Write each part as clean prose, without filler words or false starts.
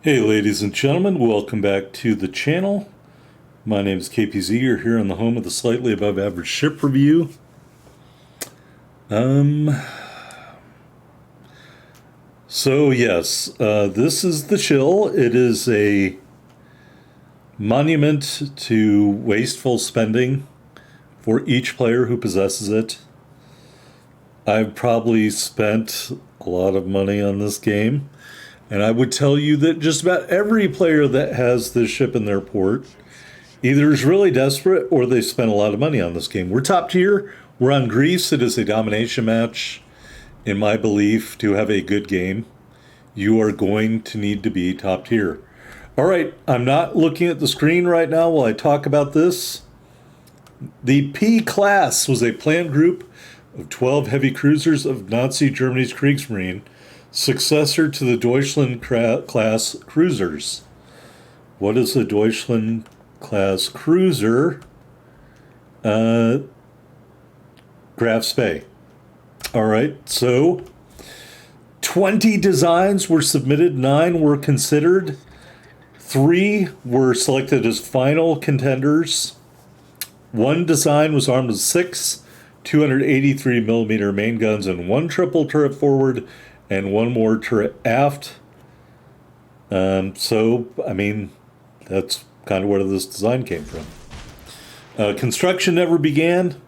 Hey ladies and gentlemen, welcome back to the channel. My name is KPZ. You're here on the home of the slightly above average ship review. This is the Schill. It is a monument to wasteful spending for each player who possesses it. I've probably spent a lot of money on this game, and I would tell you that just about every player that has this ship in their port either is really desperate or they spent a lot of money on this game. We're top tier. We're on Greece. It is a domination match. In my belief, to have a good game, you are going to need to be top tier. All right, I'm not looking at the screen right now while I talk about this. The P class was a planned group of 12 heavy cruisers of Nazi Germany's Kriegsmarine, successor to the Deutschland class cruisers. What is a Deutschland class cruiser? Graf Spee. All right, so 20 designs were submitted, 9 were considered, 3 were selected as final contenders. One design was armed with 6 283 millimeter main guns and 1 triple turret forward and 1 more turret aft. That's kind of where this design came from. Construction never began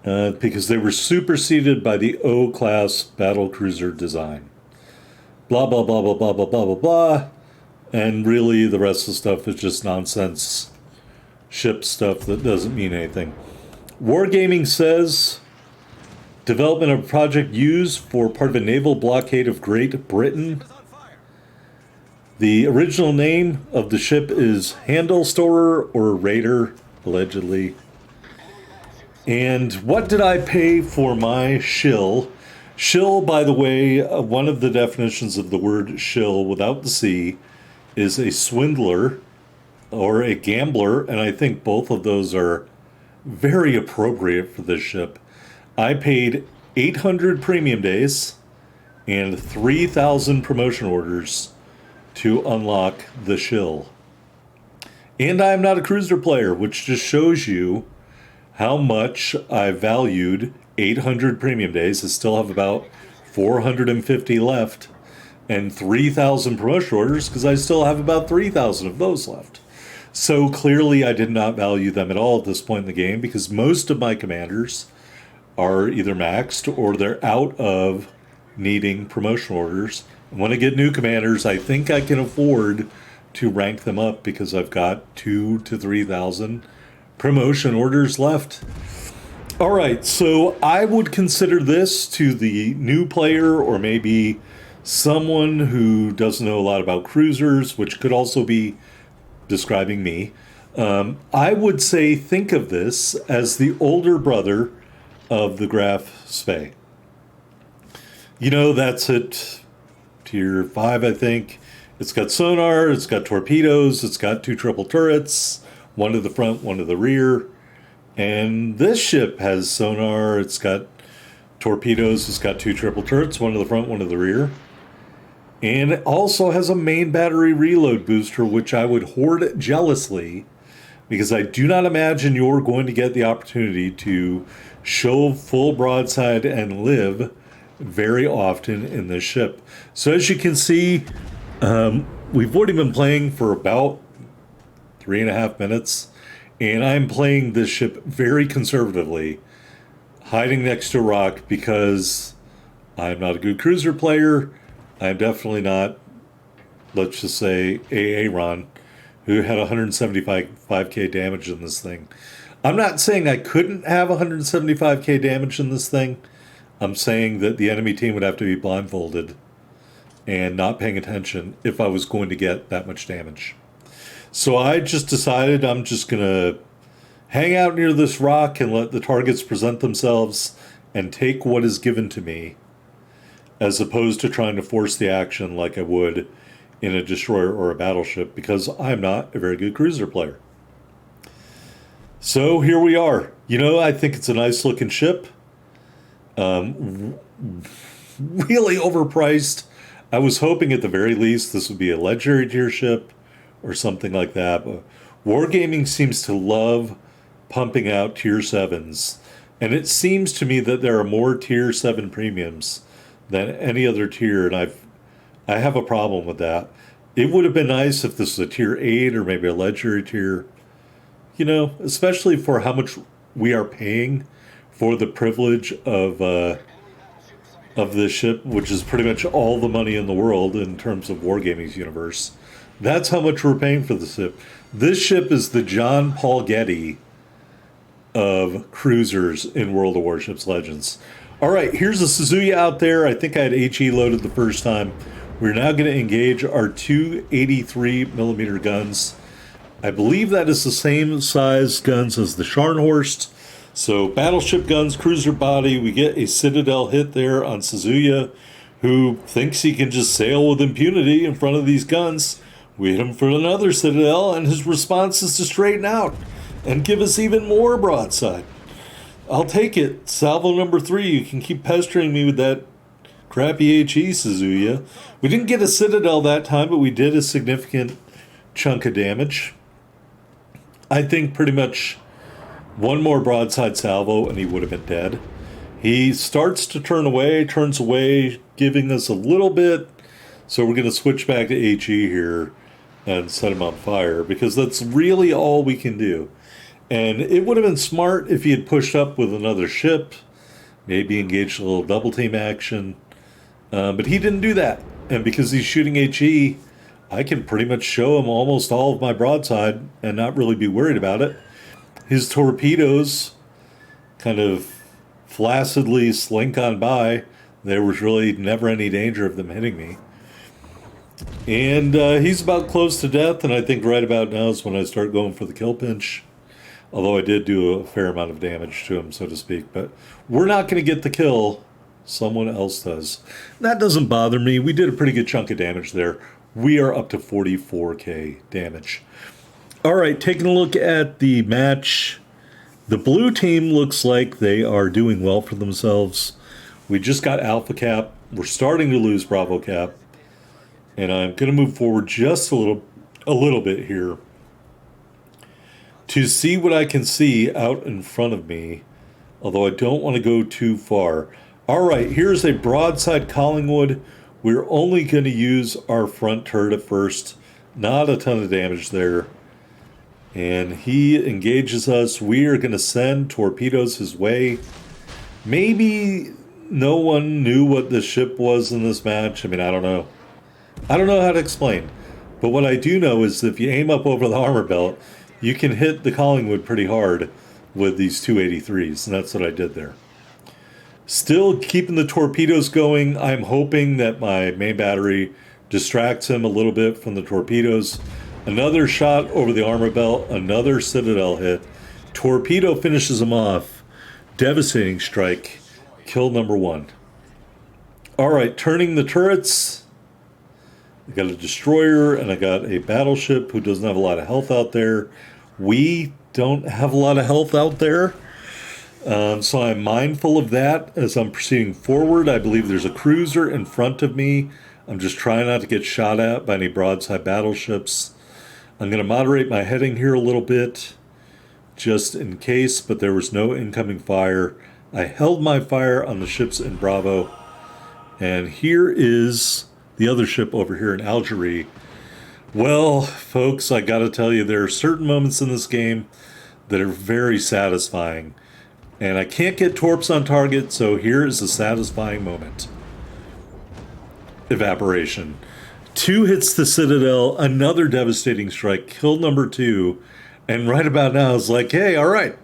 because they were superseded by the O-class battlecruiser design. Blah, blah, blah, blah, blah, blah, blah, blah, blah. And really, the rest of the stuff is just nonsense ship stuff that doesn't mean anything. Wargaming says development of project used for part of a naval blockade of Great Britain. The original name of the ship is Handlestorer or Raider, allegedly. And what did I pay for my shill? Shill, by the way, one of the definitions of the word shill without the C is a swindler or a gambler, and I think both of those are very appropriate for this ship. I paid 800 premium days and 3,000 promotion orders to unlock the shill. And I'm not a cruiser player, which just shows you how much I valued 800 premium days. I still have about 450 left, and 3,000 promotion orders because I still have about 3,000 of those left. So clearly I did not value them at all at this point in the game because most of my commanders are either maxed or they're out of needing promotion orders. And when I get new commanders, I think I can afford to rank them up because I've got 2,000 to 3,000 promotion orders left. All right, so I would consider this to the new player or maybe someone who doesn't know a lot about cruisers, which could also be describing me. I would say think of this as the older brother of the Graf Spee. You know, that's at tier 5, I think. It's got sonar, it's got torpedoes, it's got 2 triple turrets, 1 to the front, 1 to the rear. And this ship has sonar, it's got torpedoes, it's got 2 triple turrets, 1 to the front, 1 to the rear. And it also has a main battery reload booster, which I would hoard jealously because I do not imagine you're going to get the opportunity to show full broadside and live very often in this ship. So as you can see, we've already been playing for about 3.5 minutes, and I'm playing this ship very conservatively, hiding next to a rock because I'm not a good cruiser player. I'm definitely not, let's just say, Aaron, who had 175k damage in this thing. I'm not saying I couldn't have 175k damage in this thing. I'm saying that the enemy team would have to be blindfolded and not paying attention if I was going to get that much damage. So I just decided I'm just going to hang out near this rock and let the targets present themselves and take what is given to me, as opposed to trying to force the action like I would in a destroyer or a battleship, because I'm not a very good cruiser player. So here we are. You know, I think it's a nice looking ship. Really overpriced. I was hoping at the very least this would be a legendary tier ship or something like that. But Wargaming seems to love pumping out tier 7s. And it seems to me that there are more tier 7 premiums than any other tier, and I have a problem with that. It would have been nice if this was a tier 8 or maybe a legendary tier. Especially for how much we are paying for the privilege of this ship, which is pretty much all the money in the world in terms of Wargaming's universe. That's how much we're paying for the ship. This ship is the John Paul Getty of cruisers in World of Warships Legends. All right, here's a Suzuya out there. I think I had HE loaded the first time. We're now going to engage our 283 millimeter guns. I believe that is the same size guns as the Scharnhorst. So battleship guns, cruiser body. We get a Citadel hit there on Suzuya, who thinks he can just sail with impunity in front of these guns. We hit him for another Citadel, and his response is to straighten out and give us even more broadside. I'll take it. Salvo number 3. You can keep pestering me with that crappy HE, Suzuya. We didn't get a Citadel that time, but we did a significant chunk of damage. I think pretty much one more broadside salvo and he would have been dead. He starts to turns away, giving us a little bit. So we're going to switch back to HE here and set him on fire, because that's really all we can do. And it would have been smart if he had pushed up with another ship, maybe engaged a little double team action. But he didn't do that. And because he's shooting HE, I can pretty much show him almost all of my broadside and not really be worried about it. His torpedoes kind of flaccidly slink on by. There was really never any danger of them hitting me. And he's about close to death, and I think right about now is when I start going for the kill pinch. Although I did do a fair amount of damage to him, so to speak. But we're not going to get the kill. Someone else does. That doesn't bother me. We did a pretty good chunk of damage there. We are up to 44k damage. All right, taking a look at the match. The blue team looks like they are doing well for themselves. We just got Alpha Cap. We're starting to lose Bravo Cap. And I'm going to move forward just a little bit here to see what I can see out in front of me, although I don't want to go too far. All right, here's a broadside Collingwood. We're only going to use our front turret at first. Not a ton of damage there. And he engages us. We are going to send torpedoes his way. Maybe no one knew what the ship was in this match. I mean, I don't know. I don't know how to explain. But what I do know is if you aim up over the armor belt, you can hit the Collingwood pretty hard with these 283s. And that's what I did there. Still keeping the torpedoes going. I'm hoping that my main battery distracts him a little bit from the torpedoes. Another shot over the armor belt. Another Citadel hit. Torpedo finishes him off. Devastating strike. Kill number 1. All right, turning the turrets. I got a destroyer and I got a battleship who doesn't have a lot of health out there. We don't have a lot of health out there. So I'm mindful of that as I'm proceeding forward. I believe there's a cruiser in front of me. I'm just trying not to get shot at by any broadside battleships. I'm going to moderate my heading here a little bit just in case, but there was no incoming fire. I held my fire on the ships in Bravo. And here is the other ship over here in Algeria. Well, folks, I got to tell you, there are certain moments in this game that are very satisfying. And I can't get torps on target, so here is a satisfying moment. Evaporation. 2 hits the Citadel, another devastating strike, kill number 2. And right about now, it's like, hey, all right,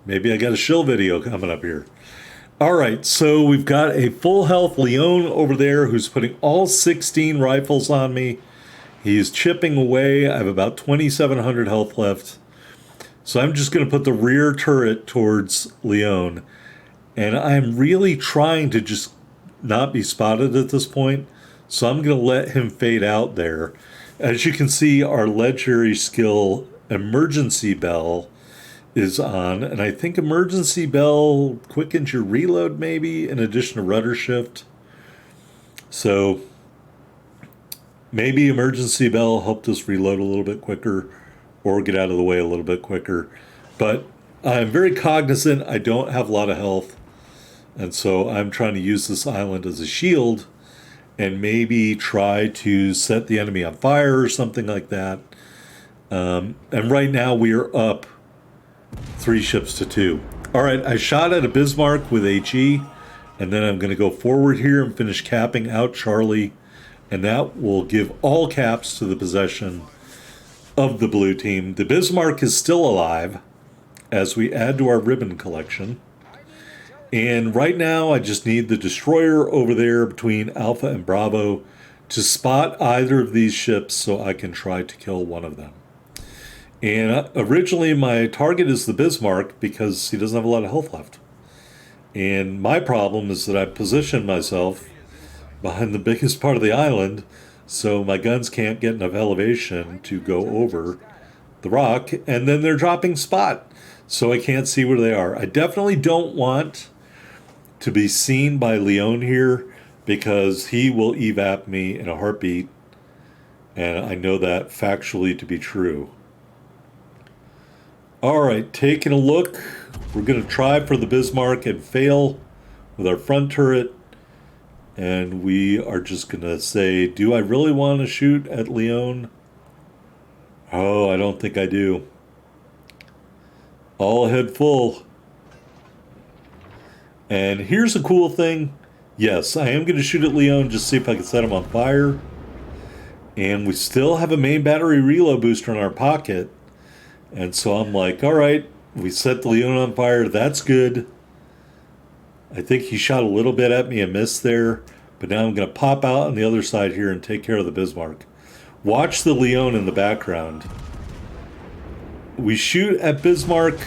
maybe I got a Schill video coming up here. All right, so we've got a full health Leon over there who's putting all 16 rifles on me. He's chipping away. I have about 2,700 health left. So I'm just going to put the rear turret towards Leon. And I'm really trying to just not be spotted at this point. So I'm going to let him fade out there. As you can see, our legendary skill Emergency Bell is on, and I think Emergency Bell quickens your reload maybe in addition to rudder shift. So Maybe emergency bell helped us reload a little bit quicker or get out of the way a little bit quicker. But I'm very cognizant I don't have a lot of health. And so I'm trying to use this island as a shield and maybe try to set the enemy on fire or something like that. And right now we are up 3 ships to 2. All right, I shot at a Bismarck with HE, and then I'm going to go forward here and finish capping out Charlie, and that will give all caps to the possession of the blue team. The Bismarck is still alive as we add to our ribbon collection. And right now I just need the destroyer over there between Alpha and Bravo to spot either of these ships so I can try to kill one of them. And originally my target is the Bismarck because he doesn't have a lot of health left. And my problem is that I positioned myself behind the biggest part of the island so my guns can't get enough elevation to go over the rock, and then they're dropping spot so I can't see where they are. I definitely don't want to be seen by Leon here because he will evap me in a heartbeat, and I know that factually to be true. All right, taking a look. We're going to try for the Bismarck and fail with our front turret. And we are just going to say, do I really want to shoot at Leon? Oh, I don't think I do. All head full. And here's a cool thing. Yes, I am going to shoot at Leon, just see if I can set him on fire. And we still have a main battery reload booster in our pocket. And so I'm like, all right, we set the Leon on fire. That's good. I think he shot a little bit at me and missed there. But now I'm going to pop out on the other side here and take care of the Bismarck. Watch the Leon in the background. We shoot at Bismarck,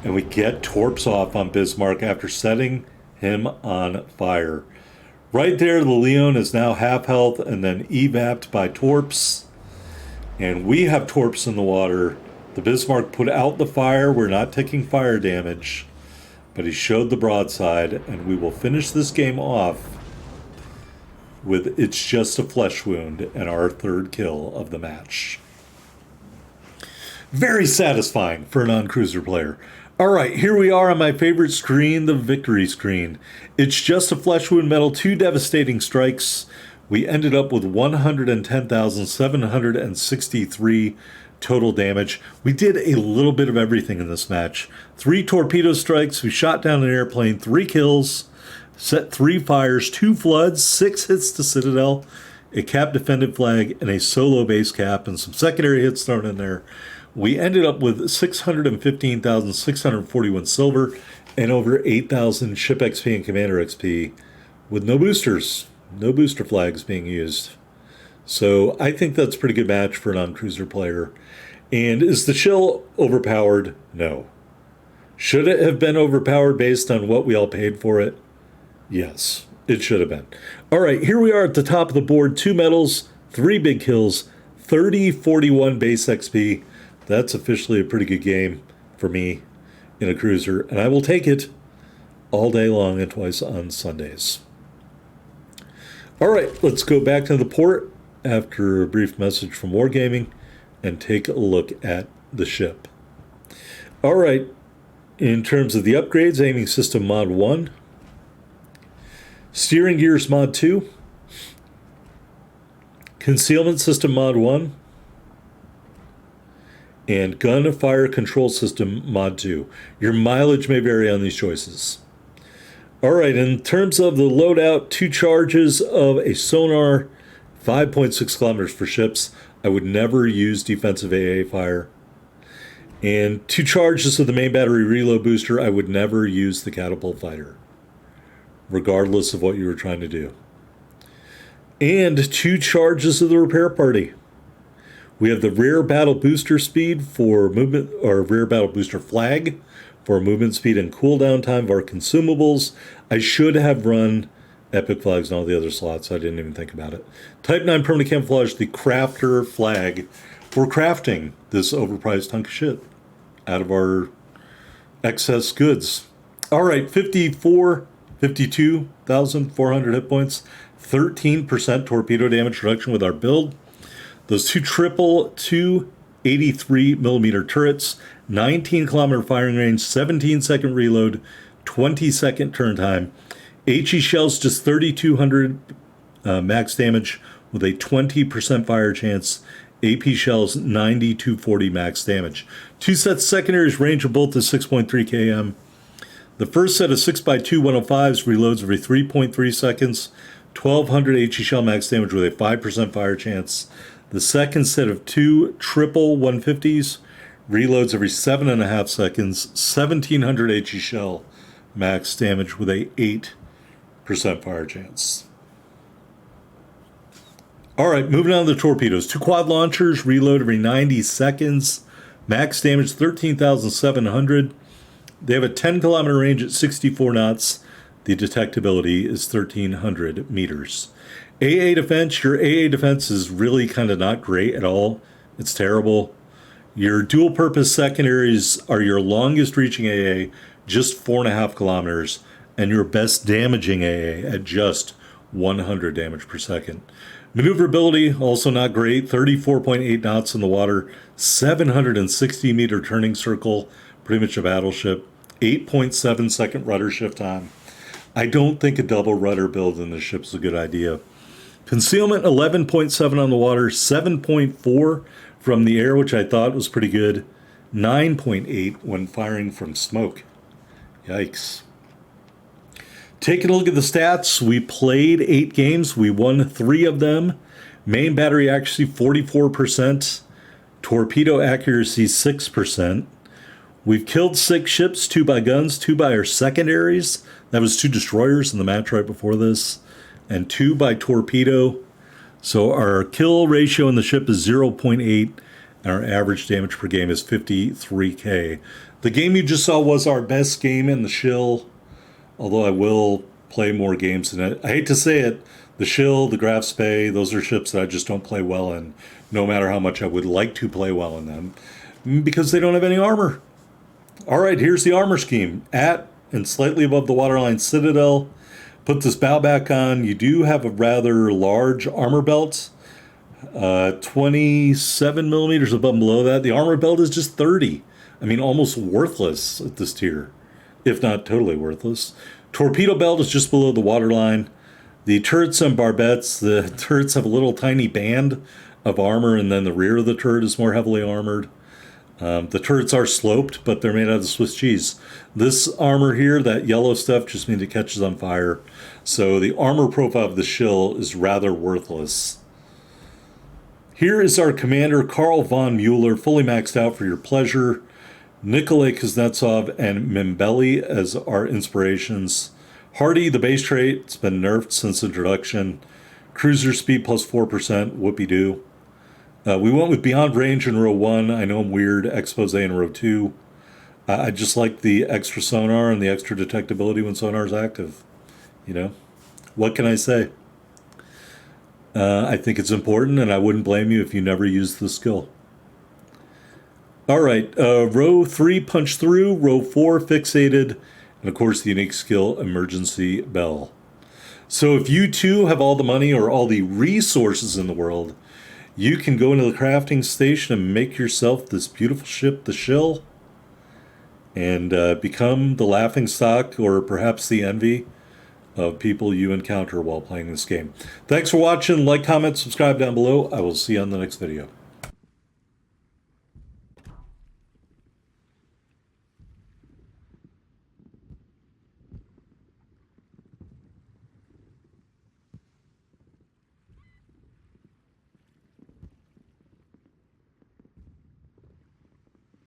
and we get torps off on Bismarck after setting him on fire. Right there, the Leon is now half health and then evapped by torps. And we have torps in the water. The Bismarck put out the fire. We're not taking fire damage, but he showed the broadside, and we will finish this game off with It's Just a Flesh Wound and our 3rd kill of the match. Very satisfying for a non-cruiser player. All right, here we are on my favorite screen, the victory screen. It's Just a Flesh Wound Medal, 2 devastating strikes. We ended up with 110,763 total damage. We did a little bit of everything in this match. 3 torpedo strikes, we shot down an airplane, 3 kills, set 3 fires, 2 floods, 6 hits to Citadel, a cap defended flag, and a solo base cap, and some secondary hits thrown in there. We ended up with 615,641 silver and over 8,000 ship XP and commander XP with no boosters, no booster flags being used. So I think that's a pretty good match for a non-cruiser player. And is the Schill overpowered? No. Should it have been overpowered based on what we all paid for it? Yes, it should have been. All right, here we are at the top of the board. 2 medals, 3 big kills, 3041 base XP. That's officially a pretty good game for me in a cruiser, and I will take it all day long and twice on Sundays. All right, let's go back to the port after a brief message from Wargaming and take a look at the ship. All right, in terms of the upgrades, aiming system mod 1, steering gears mod 2, concealment system mod 1, and gun fire control system mod 2. Your mileage may vary on these choices. All right, in terms of the loadout, 2 charges of a sonar, 5.6 kilometers for ships. I would never use defensive AA fire. And 2 charges of the main battery reload booster. I would never use the catapult fighter, regardless of what you were trying to do. And 2 charges of the repair party. We have the rear battle booster speed for movement, or rear battle booster flag for movement speed and cooldown time of our consumables. I should have run epic flags and all the other slots. I didn't even think about it. Type 9 permanent camouflage, the crafter flag for crafting this overpriced hunk of shit out of our excess goods. All right, 52,400 hit points, 13% torpedo damage reduction with our build. Those two 283 millimeter turrets, 19 kilometer firing range, 17-second reload, 20-second turn time. HE shells just 3,200 max damage with a 20% fire chance. AP shells 90-240 max damage. Two sets secondaries, range of both is 6.3 km. The first set of 6x2 105s reloads every 3.3 seconds, 1,200 HE shell max damage with a 5% fire chance. The second set of two triple 150s reloads every 7.5 seconds, 1,700 HE shell max damage with a 8% fire chance. All right, moving on to the torpedoes. Two quad launchers reload every 90 seconds, max damage 13,700. They have a 10-kilometer range at 64 knots. The detectability is 1,300 meters. AA defense, your AA defense is really kind of not great at all. It's terrible. Your dual-purpose secondaries are your longest reaching AA, just 4.5 kilometers, and your best damaging AA at just 100 damage per second. Maneuverability, also not great, 34.8 knots in the water, 760 meter turning circle, pretty much a battleship, 8.7 second rudder shift time. I don't think a double rudder build in the ship is a good idea. Concealment, 11.7 on the water, 7.4 from the air, which I thought was pretty good, 9.8 when firing from smoke. Yikes. Taking a look at the stats, we played 8 games. We won 3 of them. Main battery accuracy, 44%. Torpedo accuracy, 6%. We've killed 6 ships, 2 by guns, 2 by our secondaries. That was 2 destroyers in the match right before this. And 2 by torpedo. So our kill ratio in the ship is 0.8. And our average damage per game is 53k. The game you just saw was our best game in the Schill. Although I will play more games in it. I hate to say it, the Schill, the Graf Spee, those are ships that I just don't play well in, no matter how much I would like to play well in them, because they don't have any armor. All right, here's the armor scheme. At and slightly above the waterline citadel, put this bow back on. You do have a rather large armor belt, 27 millimeters above and below that. The armor belt is just 30. I mean, almost worthless at this tier, if not totally worthless. Torpedo belt is just below the waterline. The turrets and barbettes, the turrets have a little tiny band of armor, and then the rear of the turret is more heavily armored. The turrets are sloped, but they're made out of Swiss cheese. This armor here, that yellow stuff, just means it catches on fire. So the armor profile of the Schill is rather worthless. Here is our commander, Karl von Mueller, fully maxed out for your pleasure. Nikolay Kuznetsov and Mimbelli as our inspirations. Hardy, the base trait, it's been nerfed since introduction. Cruiser speed plus 4%, whoopee-doo. We went with Beyond Range in row 1. I know I'm weird. Expose in row 2. I just like the extra sonar and the extra detectability when sonar is active. You know, what can I say? I think it's important, and I wouldn't blame you if you never used the skill. All right, row 3, punch through. Row 4, fixated. And, of course, the unique skill, emergency bell. So if you, too, have all the money or all the resources in the world, you can go into the crafting station and make yourself this beautiful ship, the Schill, and become the laughingstock or perhaps the envy of people you encounter while playing this game. Thanks for watching. Like, comment, subscribe down below. I will see you on the next video.